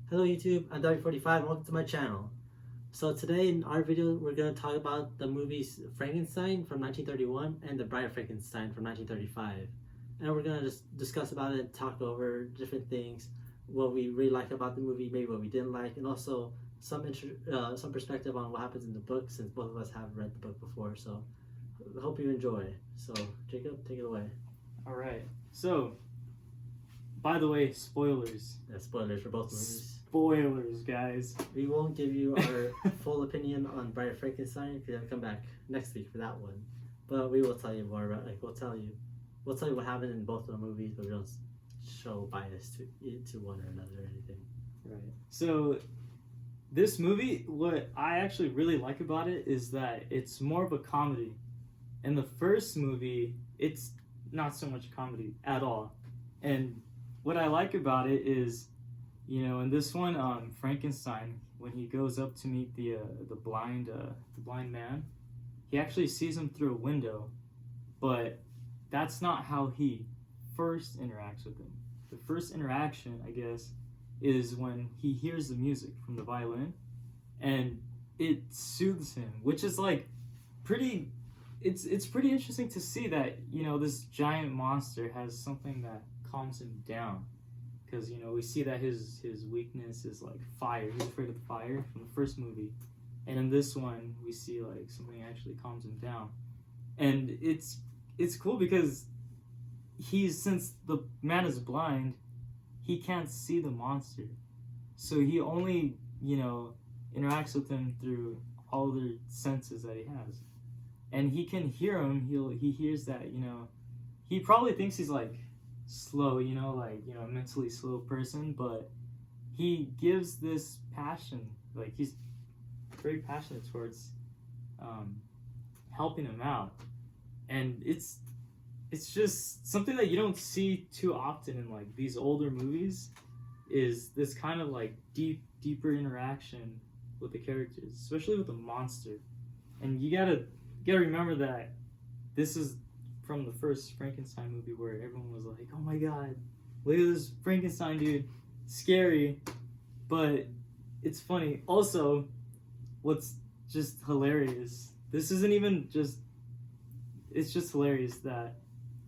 Hello YouTube, I'm Dapie45 and welcome to my channel. So today in our video we're going to talk about the movies Frankenstein from 1931 and The Bride of Frankenstein from 1935. And we're going to just discuss about it, talk over different things, what we really like about the movie, maybe what we didn't like, and also some perspective on what happens in the book since both of us have read the book before. So I hope you enjoy. So Jacob, take it away. Alright, so by the way, spoilers. Yeah, spoilers for both movies. Spoilers, guys. We won't give you our full opinion on Bride of Frankenstein because I'll come back next week for that one. But we will tell you more about, we'll tell you what happened in both of the movies, but we don't show bias to one or another or anything. Right. So this movie, what I actually really like about it is that it's more of a comedy. In the first movie, it's not so much comedy at all. And what I like about it is, you know, in this one, Frankenstein, when he goes up to meet the blind man, he actually sees him through a window, but that's not how he first interacts with him. The first interaction, I guess, is when he hears the music from the violin, and it soothes him, which is like pretty. It's pretty interesting to see that, you know, this giant monster has something that calms him down. Because, you know, we see that his weakness is like fire. He's afraid of the fire from the first movie. And in this one, we see like something actually calms him down. And it's cool because since the man is blind, he can't see the monster. So he only, you know, interacts with him through all the senses that he has. And he can hear him. He hears that, you know, he probably thinks he's like slow, you know, like, you know, a mentally slow person, but he gives this passion, like he's very passionate towards helping him out. And it's just something that you don't see too often in like these older movies, is this kind of like deeper interaction with the characters, especially with the monster. And you gotta remember that this is from the first Frankenstein movie where everyone was like, oh my god, look at this Frankenstein dude, scary. But it's funny. Also, what's just hilarious, this isn't even just, it's just hilarious that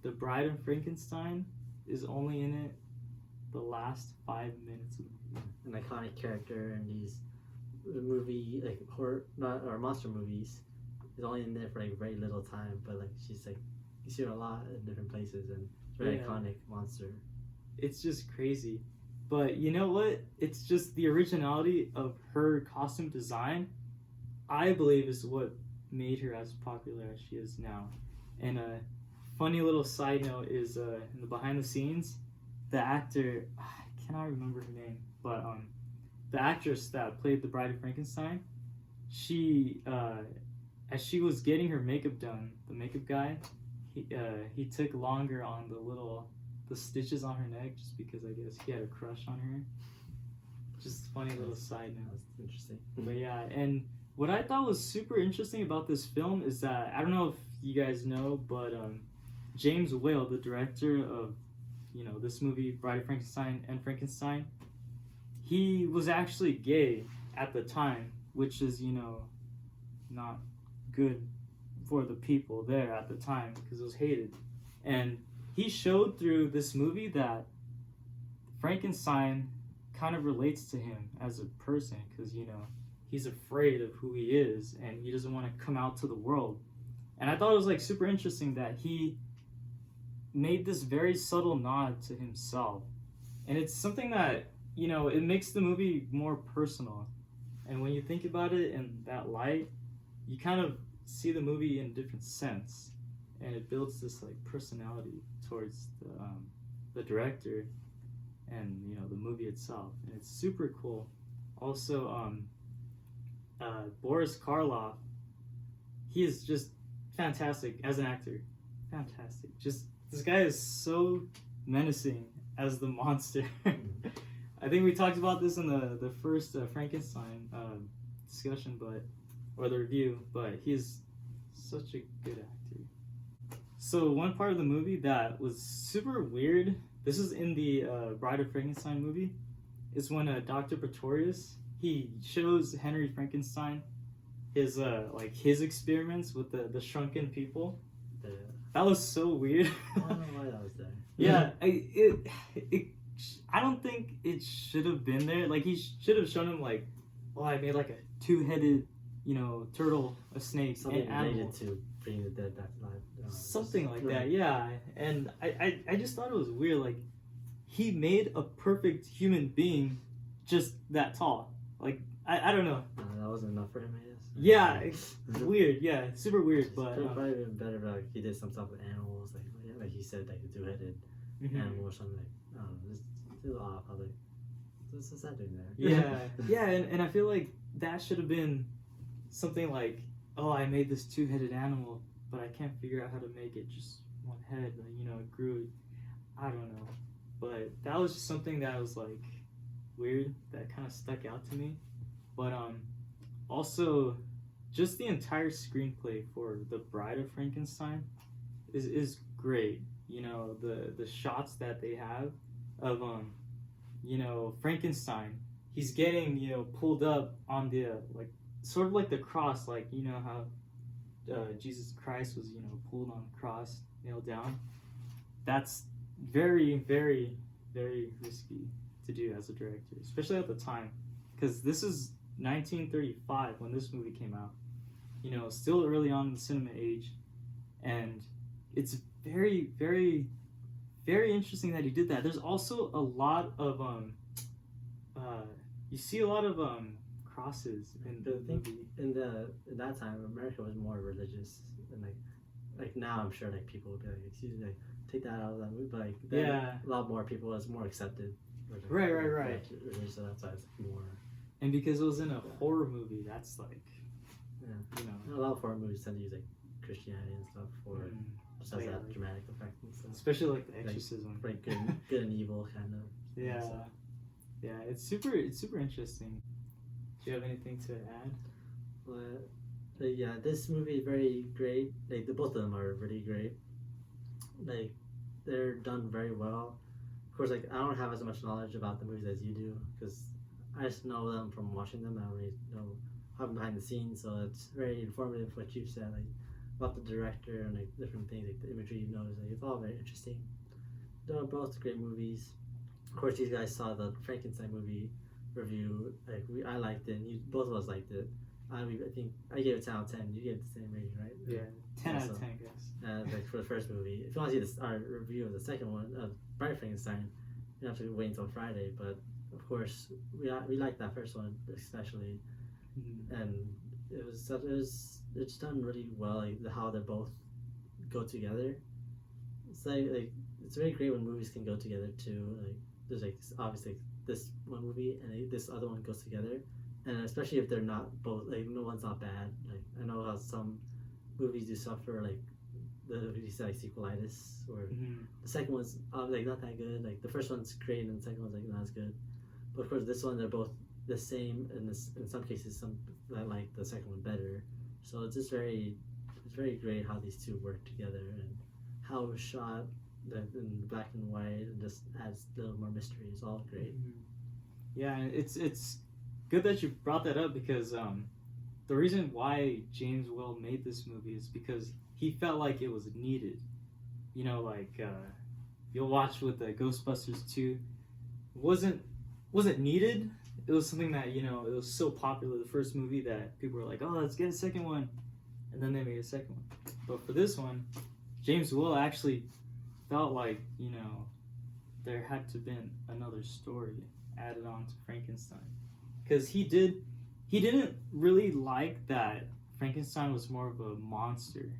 the Bride of Frankenstein is only in it the last 5 minutes of the movie. An iconic character in these movie, like horror, not or monster movies, is only in there for like very little time, but like she's like, you see her a lot in different places, and it's very iconic monster. It's just crazy. But you know what? It's just the originality of her costume design, I believe, is what made her as popular as she is now. And a funny little side note is in the behind the scenes, the actor, I cannot remember her name, but the actress that played the Bride of Frankenstein, she as she was getting her makeup done, the makeup guy, he took longer on the stitches on her neck just because I guess he had a crush on her. Just funny little side note. That's interesting. But yeah, and what I thought was super interesting about this film is that, I don't know if you guys know, but James Whale, the director of, you know, this movie Bride of Frankenstein and Frankenstein, he was actually gay at the time, which is, you know, not good for the people there at the time because it was hated. And he showed through this movie that Frankenstein kind of relates to him as a person because, you know, he's afraid of who he is and he doesn't want to come out to the world. And I thought it was like super interesting that he made this very subtle nod to himself. And it's something that, you know, it makes the movie more personal. And when you think about it in that light, you kind of see the movie in a different sense, and it builds this like personality towards the director and, you know, the movie itself, and it's super cool. Also, Boris Karloff, he is just fantastic as an actor. Fantastic. Just this guy is so menacing as the monster. I think we talked about this in the first Frankenstein discussion, or the review, but he's such a good actor. So one part of the movie that was super weird, this is in the Bride of Frankenstein movie, is when Dr. Pretorius, he shows Henry Frankenstein his his experiments with the shrunken people. Yeah. That was so weird. I don't know why that was there. Yeah, I don't think it should have been there. Like, he should have shown him, like, oh, I made like a two-headed, turtle, a snake, Something an animal. related to bringing the dead back to life. Something like that, yeah. And I just thought it was weird. Like, he made a perfect human being just that tall. Like, I don't know. That wasn't enough for him, I guess. Yeah, it's weird. Yeah, super weird. It's But probably been better if like, he did some stuff with animals, like he said, like a two-headed animal or something. Like, I don't know, it's a little off. I was like, what's that doing there? yeah, and I feel like that should have been something like, oh, I made this two-headed animal, but I can't figure out how to make it just one head. Like, it grew. I don't know, but that was just something that was like weird, that kind of stuck out to me. But also, just the entire screenplay for The Bride of Frankenstein is great. The shots that they have of Frankenstein, he's getting pulled up on the like sort of like the cross, like how Jesus Christ was pulled on the cross, nailed down. That's very, very, very risky to do as a director, especially at the time, because this is 1935 when this movie came out. Still early on in the cinema age, and it's very, very, very interesting that he did that. There's also a lot of you see a lot of crosses in the movie. In that time, America was more religious, and like now I'm sure like people would be like, excuse me, like, take that out of that movie, but like then a lot more people was more accepted. Like, Right. So that's why it's more. And because it was in a horror movie, that's like, a lot of horror movies tend to use like Christianity and stuff for just as that dramatic effect and stuff. Especially like the exorcism. Like good and evil kind of. Yeah. So. Yeah, it's super interesting. Do you have anything to add? But yeah, this movie is very great. Like both of them are really great. Like they're done very well. Of course, like I don't have as much knowledge about the movies as you do because I just know them from watching them. I don't really know how I'm behind the scenes, so it's very informative what you've said, like about the director and like different things, like the imagery you've noticed. Like it's all very interesting. They're both great movies. Of course, these guys saw the Frankenstein movie review. Like I liked it. And both of us liked it. I think I gave it 10 out of 10. You gave it the same rating, right? Yeah, 10 out of 10, guys. Like for the first movie. If you want to see our review of the second one, Bride of Frankenstein, you have to wait until Friday. But of course, we liked that first one especially, and it's done really well. Like how they both go together. It's like it's really great when movies can go together too. Like there's like obviously this one movie and this other one goes together. And especially if they're not both, like no one's not bad. Like I know how some movies do suffer, like you said, like sequelitis, or the second one's like not that good. Like the first one's great and the second one's like not as good. But of course, this one they're both the same, and in some cases, some I like the second one better. So it's just it's very great how these two work together and how it was shot in black and white, and just adds a little more mystery. It's all great. Yeah, it's good that you brought that up because the reason why James Whale made this movie is because he felt like it was needed. You'll watch with the Ghostbusters 2. Wasn't needed. It was something that it was so popular, the first movie, that people were like, oh, let's get a second one, and then they made a second one. But for this one, James Whale actually felt like there had to have been another story added on to Frankenstein. Because he didn't really like that Frankenstein was more of a monster.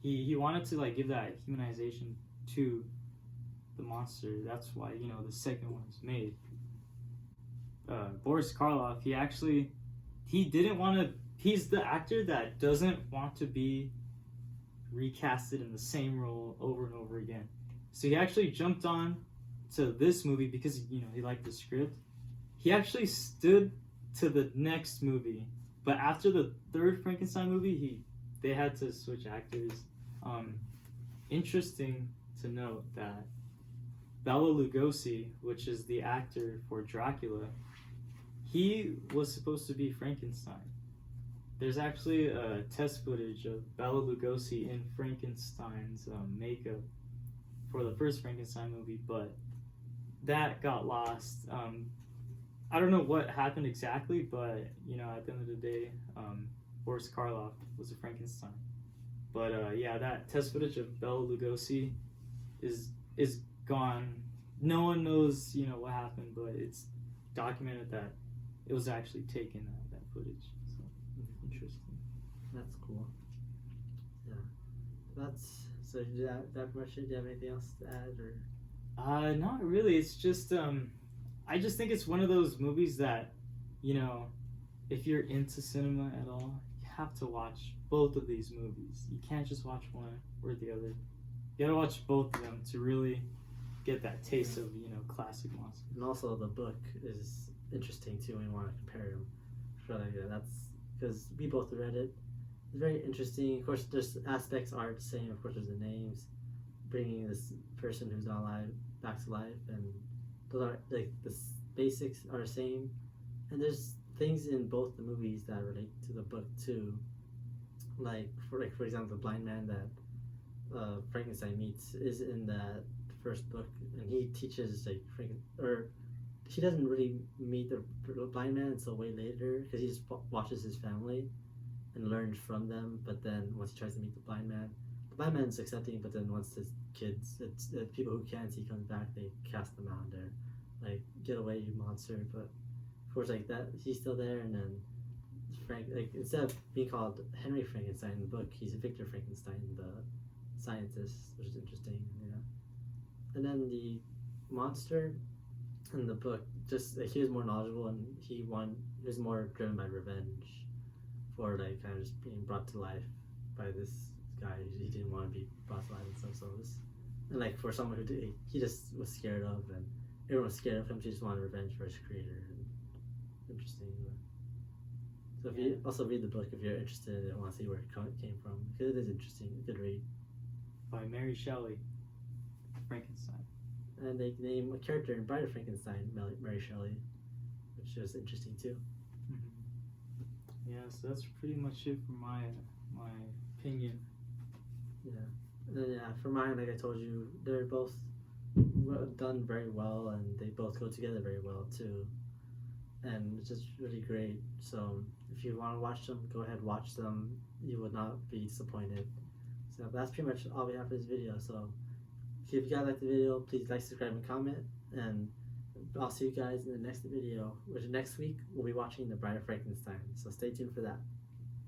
He wanted to like give that humanization to the monster. That's why the second one was made. Boris Karloff, he didn't want to. He's the actor that doesn't want to be recasted in the same role over and over again. So he actually jumped on to this movie because he liked the script. He actually stood to the next movie, but after the third Frankenstein movie, they had to switch actors. Interesting to note that Bela Lugosi, which is the actor for Dracula, he was supposed to be Frankenstein. There's actually test footage of Bela Lugosi in Frankenstein's makeup for the first Frankenstein movie, but that got lost. I don't know what happened exactly, but at the end of the day, Boris Karloff was a Frankenstein. But yeah, that test footage of Bela Lugosi is gone. No one knows what happened, but it's documented that it was actually taken, that footage. So interesting. That's cool. Yeah, that's so. That much? Do you have anything else to add, or? Not really. It's just I just think it's one of those movies that, if you're into cinema at all, you have to watch both of these movies. You can't just watch one or the other. You gotta watch both of them to really get that taste of classic monsters. And also the book is interesting too when you want to compare them. So that's because we both read it. It's very interesting. Of course, there's aspects are the same. Of course, there's the names, bringing this person who's not alive back to life, and those are like the basics are the same. And there's things in both the movies that relate to the book too. Like for example, the blind man that Frankenstein meets is in that first book, and he teaches he doesn't really meet the blind man until way later because he just watches his family and learns from them. But then once he tries to meet the blind man's accepting. But then once his kids, it's the people who can't see comes back, they cast them out there, like get away, you monster. But of course, like that, he's still there, and then Frank, like instead of being called Henry Frankenstein in the book, he's Victor Frankenstein, the scientist, which is interesting, And then the monster in the book, just he was more knowledgeable, and he was more driven by revenge for like kind of just being brought to life by this guy he didn't want to be brought to life and stuff. So it was, and like for someone who he just was scared of, and everyone was scared of him. He just wanted revenge for his creator. And interesting. So if you also read the book if you're interested and want to see where it came from, because it is interesting. Good read. By Mary Shelley, Frankenstein. And they name a character in Bride of Frankenstein, Mary Shelley, which is interesting too. Mm-hmm. Yeah, so that's pretty much it for my opinion. Yeah, and then for mine, like I told you, they're both done very well, and they both go together very well too. And it's just really great. So if you want to watch them, go ahead, watch them. You will not be disappointed. So that's pretty much all we have for this video. So if you guys like the video, please like, subscribe, and comment. And I'll see you guys in the next video, which next week we'll be watching The Bride of Frankenstein. So stay tuned for that.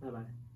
Bye bye.